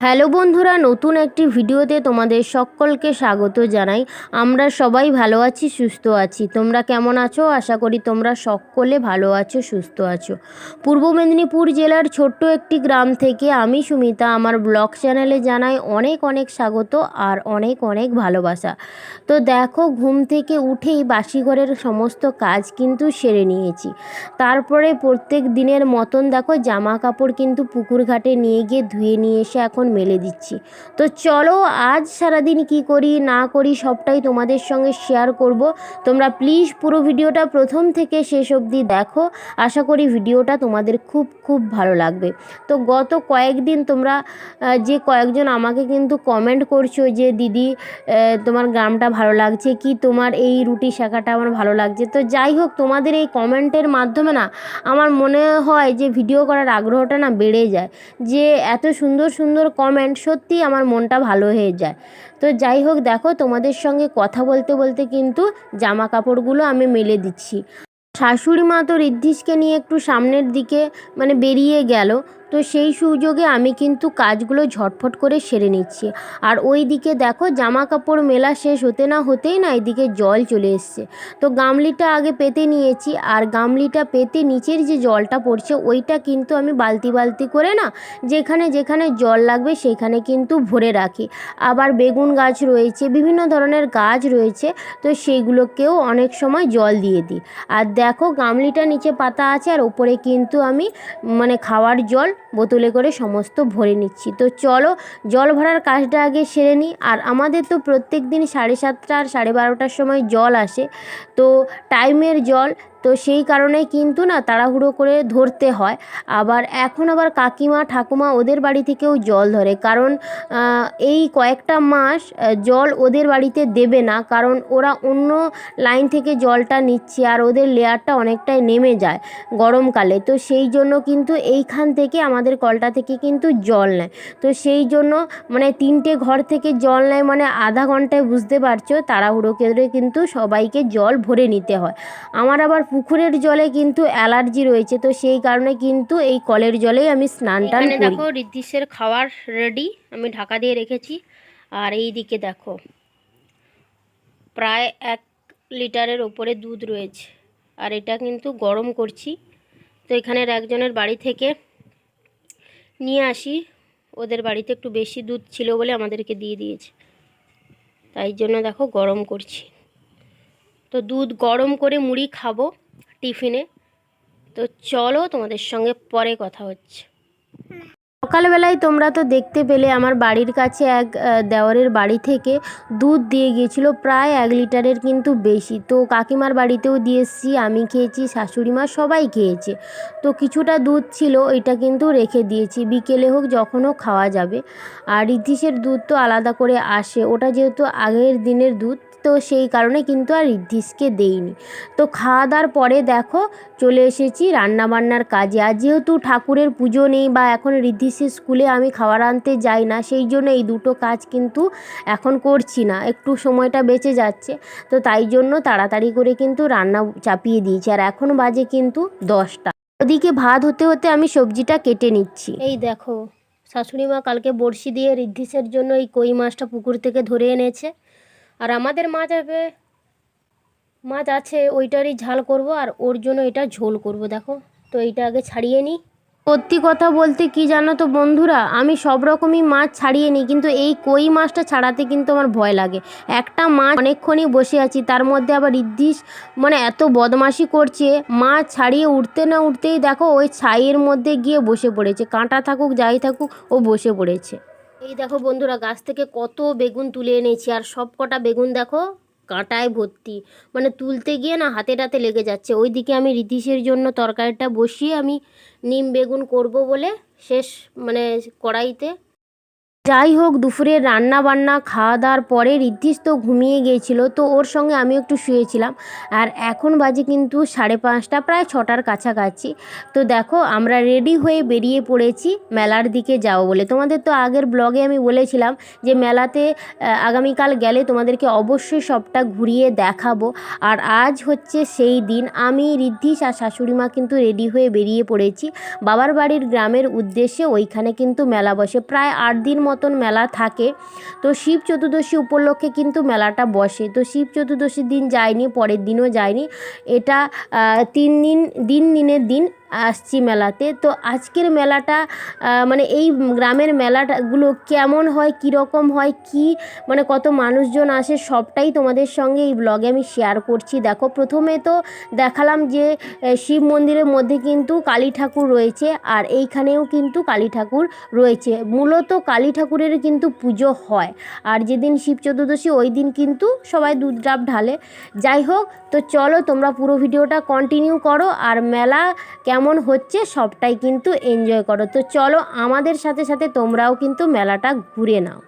Hello বন্ধুরা, নতুন একটি ভিডিওতে তোমাদের সকলকে স্বাগত জানাই। আমরা সবাই ভালো আছি, সুস্থ আছি। তোমরা কেমন আছো? আশা করি তোমরা সকলে ভালো আছো, সুস্থ আছো। পূর্ব মেদিনীপুর জেলার ছোট্ট একটি গ্রাম থেকে আমি সুমিতা আমার ব্লগ চ্যানেলে জানাই অনেক অনেক স্বাগত আর অনেক অনেক ভালোবাসা। তো দেখো, ঘুম থেকে উঠেই বাসি ঘরের সমস্ত কাজ কিন্তু সেরে নিয়েছি। তারপরে প্রত্যেক দিনের মতন দেখো জামা কাপড় কিন্তু পুকুর ঘাটে নিয়ে গিয়ে ধুয়ে নিয়ে এসে এখন মেলে দিচ্ছি। তো চলো আজ সারাদিন কি করি না করি সবটাই তোমাদের সঙ্গে শেয়ার করব। তোমরা প্লিজ পুরো ভিডিওটা প্রথম থেকে শেষ অবধি দেখো। আশা করি ভিডিওটা তোমাদের খুব খুব ভালো লাগবে। তো গত কয়েকদিন তোমরা যে কয়েকজন আমাকে কিন্তু কমেন্ট করছো যে দিদি তোমার গ্রামটা ভালো লাগছে, কি তোমার এই রুটি শেখাটা আমার ভালো লাগছে। তো যাই হোক, তোমাদের এই কমেন্টের মাধ্যমে না আমার মনে হয় যে ভিডিও করার আগ্রহটা না বেড়ে যায়। যে এত সুন্দর সুন্দর কমেন্ট, সত্যি আমার মনটা ভালো হয়ে যায়। তো যাই হোক, দেখো তোমাদের সঙ্গে কথা বলতে বলতে কিন্তু জামা কাপড়গুলো আমি মেলে দিচ্ছি। শাশুড়ি মা তো ঋদ্ধিষকে নিয়ে একটু সামনের দিকে বেরিয়ে গেল। তো সেই সুযোগে আমি কিন্তু কাজগুলো ঝটফট করে সেরে নিচ্ছি। আর ওই দিকে দেখো জামা কাপড় মেলা শেষ হতে না হতেই না এদিকে জল চলে এসছে। তো গামলিটা আগে পেতে নিয়েছি, আর গামলিটা পেতে নিচের যে জলটা পড়ছে ওইটা কিন্তু আমি বালতি বালতি করে না যেখানে যেখানে জল লাগবে সেখানে কিন্তু ভরে রাখি। আবার বেগুন গাছ রয়েছে, বিভিন্ন ধরনের গাছ রয়েছে, তো সেইগুলোকেও অনেক সময় জল দিয়ে দিই। আর দেখো গামলিটা নিচে পাতা আছে আর ওপরে কিন্তু আমি খাওয়ার জল বোতলে করে সমস্ত ভরে নিচ্ছি। তো চলো জল ভরার কাজটা আগে সেরে নিই। আর আমাদের তো প্রত্যেক দিন 7:30 আর 12:30টার সময় জল আসে, তো টাইমের জল, তো সেই কারণে কিন্তু না তাড়াহুড়ো করে ধরতে হয়। আবার কাকিমা ঠাকুমা ওদের বাড়ি থেকেও জল ধরে, কারণ এই কয়েকটা মাস জল ওদের বাড়িতে দেবে না, কারণ ওরা অন্য লাইন থেকে জলটা নিচ্ছে আর ওদের লেয়ারটা অনেকটাই নেমে যায় গরমকালে। তো সেই জন্য কিন্তু এইখান থেকে আমাদের কলটা থেকে কিন্তু জল নেয়। তো সেই জন্য 3টে ঘর থেকে জল নেয়, আধা ঘন্টায় বুঝতে পারছো তাড়াহুড়ো করে কিন্তু সবাইকে জল ভরে নিতে হয়। আমার আবার পুকুরের জলে কিন্তু অ্যালার্জি রয়েছে, তো সেই কারণে কিন্তু এই কলের জলেই আমি স্নান টান করি। দেখো ঋদ্ধিষের খাবার রেডি, আমি ঢাকা দিয়ে রেখেছি। আর এই দিকে দেখো প্রায় 1 লিটারের ওপরে দুধ রয়েছে, আর এটা কিন্তু গরম করছি। তো এখানের একজনের বাড়ি থেকে নিয়ে আসি, ওদের বাড়িতে একটু বেশি দুধ ছিল বলে আমাদেরকে দিয়ে দিয়েছে, তাই জন্য দেখো গরম করছি। তো দুধ গরম করে মুড়ি খাবো টিফিনে। তো চলো তোমাদের সঙ্গে পরে কথা হচ্ছে। সকালবেলায় তোমরা তো দেখতে পেলে আমার বাড়ির কাছে এক দেওরের বাড়ি থেকে দুধ দিয়ে গিয়েছিলো প্রায় 1 লিটারের কিন্তু বেশি। তো কাকিমার বাড়িতেও দিয়ে এসেছি, আমি খেয়েছি, শাশুড়ি মা সবাই খেয়েছে। তো কিছুটা দুধ ছিল, ওইটা কিন্তু রেখে দিয়েছি, বিকেলে হোক যখনও খাওয়া যাবে। আর ঋদ্ধিষের দুধ তো আলাদা করে আসে, ওটা যেহেতু আগের দিনের দুধ, তো সেই কারণে কিন্তু আর ঋদ্ধিষকে দেইনি। তো খাওয়া দাওয়ার পরে দেখো চলে এসেছি রান্নাবান্নার কাজে। আর যেহেতু ঠাকুরের পুজো নেই বা এখন ঋদ্ধিষের স্কুলে আমি খাবার আনতে যাই না, সেই জন্য এই দুটো কাজ কিন্তু এখন করছি না, একটু সময়টা বেঁচে যাচ্ছে। তো তাই জন্য তাড়াতাড়ি করে কিন্তু রান্না চাপিয়ে দিয়েছি। আর এখন বাজে কিন্তু 10টা। ওদিকে ভাত হতে হতে আমি সবজিটা কেটে নিচ্ছি। এই দেখো শাশুড়ি মা কালকে বড়শি দিয়ে ঋদ্ধিষের জন্য এই কই মাছটা পুকুর থেকে ধরে এনেছে। আর আমাদের মাছ আছে, ওইটারই ঝাল করব আর ওর জন্য এটা ঝোল করব। দেখো তো এইটা আগে ছাড়িয়ে নিই। সত্যি কথা বলতে কি জানো তো বন্ধুরা, আমি সব রকমই মাছ ছাড়িয়ে নিই, কিন্তু এই কই মাছটা ছাড়াতে কিন্তু আমার ভয় লাগে। একটা মাছ অনেকক্ষণই বসে আছি, তার মধ্যে আবার ঋদ্ধিষ এত বদমাশি করছে, মাছ ছাড়িয়ে উঠতে না উঠতেই দেখো ওই ছাইয়ের মধ্যে গিয়ে বসে পড়েছে, কাঁটা থাকুক যাই থাকুক ও বসে পড়েছে। এই দেখো বন্ধুরা, গাছ থেকে কত বেগুন তুলে এনেছি, আর সব কটা বেগুন দেখো কাঁটায় ভর্তি, তুলতে গিয়ে না হাতে টাতে লেগে যাচ্ছে। ওইদিকে আমি ঋদ্ধিষের জন্য তরকারিটা বসিয়ে আমি নিম বেগুন করব বলে শেষ কড়াইতে। যাই হোক, দুপুরে রান্না বান্না খাওয়া দাওয়ার পরে ঋদ্ধিষ তো ঘুমিয়ে গিয়েছিল, তো ওর সঙ্গে আমিও একটু শুয়েছিলাম। আর এখন বাজে কিন্তু 5:30, প্রায় 6টার কাছাকাছি। তো দেখো আমরা রেডি হয়ে বেরিয়ে পড়েছি মেলার দিকে যাব বলে। তোমাদের তো আগের ব্লগে আমি বলেছিলাম যে মেলাতে আগামীকাল গেলে তোমাদেরকে অবশ্যই সবটা ঘুরিয়ে দেখাবো। আর আজ হচ্ছে সেই দিন, আমি ঋদ্ধিষ আর শাশুড়ি মা কিন্তু রেডি হয়ে বেরিয়ে পড়েছি বাবার বাড়ির গ্রামের উদ্দেশ্যে। ওইখানে কিন্তু মেলা বসে, প্রায় 8 দিন মতন মেলা থাকে। তো শিব চতুর্দশী উপলক্ষে কিন্তু মেলাটা বসে। তো শিব চতুর্দশীর দিন যায়নি, পরের দিনও যায়নি, এটা 3 দিনের দিন আসছি মেলাতে। তো আজকের মেলাটা মানে এই গ্রামের মেলাটাগুলো কেমন হয়, কীরকম হয়, কি মানে কত মানুষজন আসে, সবটাই তোমাদের সঙ্গে এই ব্লগে আমি শেয়ার করছি। দেখো, প্রথমে তো দেখালাম যে শিব মন্দিরের মধ্যে কিন্তু কালী ঠাকুর রয়েছে, আর এইখানেও কিন্তু কালী ঠাকুর রয়েছে। মূলত কালী ঠাকুরের কিন্তু পুজো হয়, আর যেদিন শিব চতুর্দশী ওই দিন কিন্তু সবাই দুধ ডাব ঢালে। যাই হোক, তো চলো তোমরা পুরো ভিডিওটা কন্টিনিউ করো, আর মেলা কেমন হচ্ছে সবটাই কিন্তু এনজয় করো। তো চলো আমাদের সাথে সাথে তোমরাও কিন্তু মেলাটা ঘুরে নাও।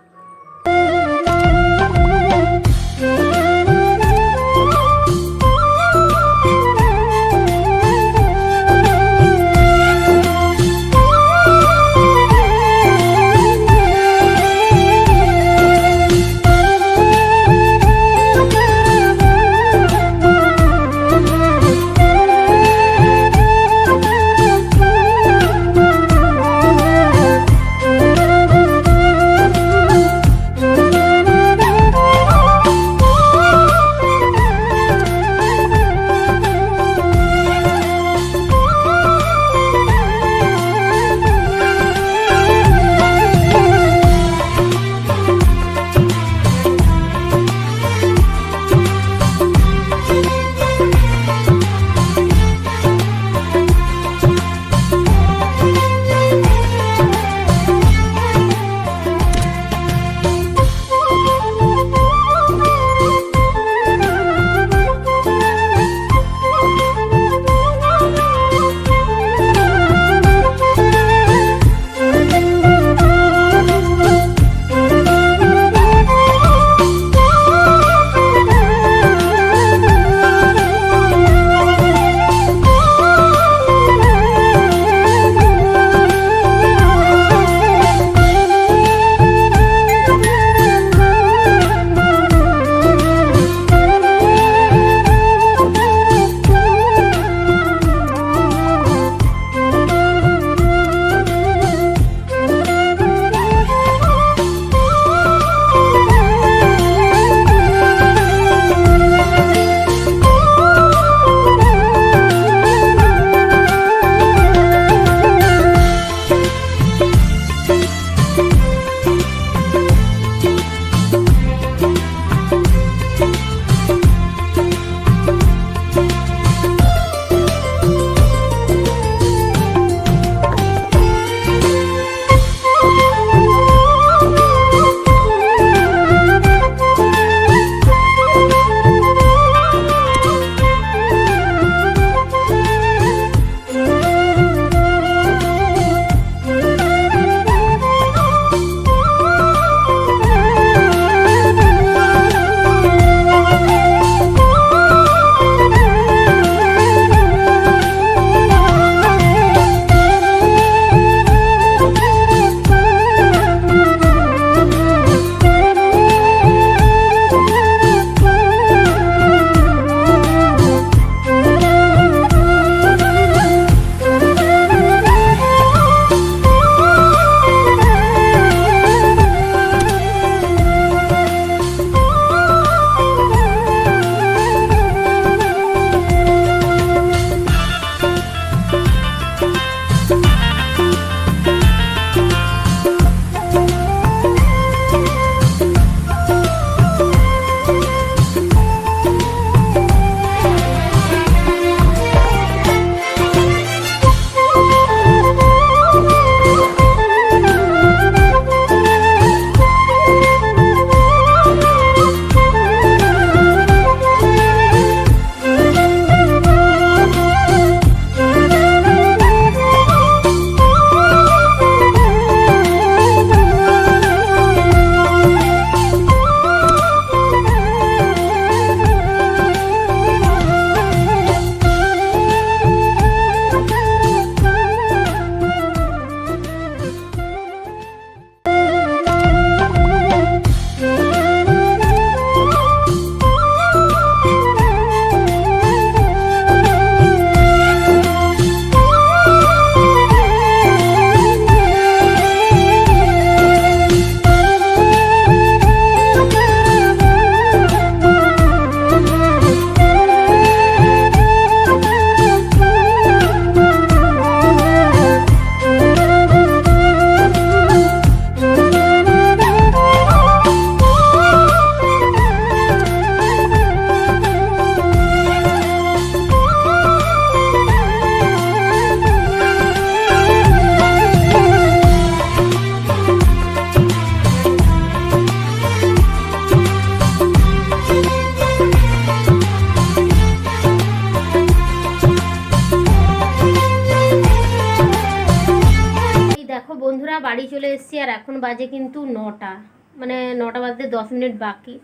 বাড়ি চলে এসেছি আর এখন বাজে কিন্তু 9টা, মানে 9টা বাজতে 10 মিনিট বাকি।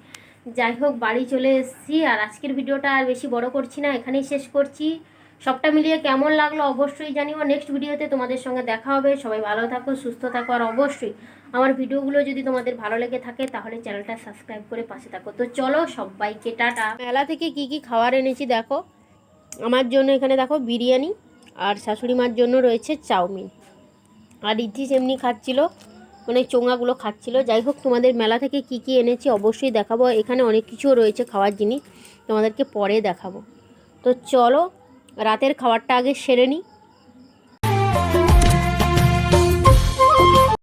যাই হোক বাড়ি চলে এসেছি আর আজকের ভিডিওটা আর বেশি বড় করছি না, এখানেই শেষ করছি। সবটা মিলিয়ে কেমন লাগলো অবশ্যই জানিও। নেক্সট ভিডিওতে তোমাদের সঙ্গে দেখা হবে। সবাই ভালো থাকো, সুস্থ থাকো, আর অবশ্যই আমার ভিডিওগুলো যদি তোমাদের ভালো লেগে থাকে তাহলে চ্যানেলটা সাবস্ক্রাইব করে পাশে থাকো। তো চলো সবাইকে টাটা। মেলা থেকে কি কি খাবার এনেছি দেখো। আমার জন্য এখানে দেখো বিরিয়ানি, আর শাশুড়ি মার জন্য রয়েছে চাউমিন, আর ইতিস এমনি খাচ্ছিল, মানে চোঙাগুলো খাচ্ছিল। যাই হোক তোমাদের মেলা থেকে কি কি এনেছি অবশ্যই দেখাবো। এখানে অনেক কিছুও রয়েছে খাওয়ার জিনিস, তোমাদেরকে পরে দেখাবো। তো চলো রাতের খাবারটা আগে সেরে নিই।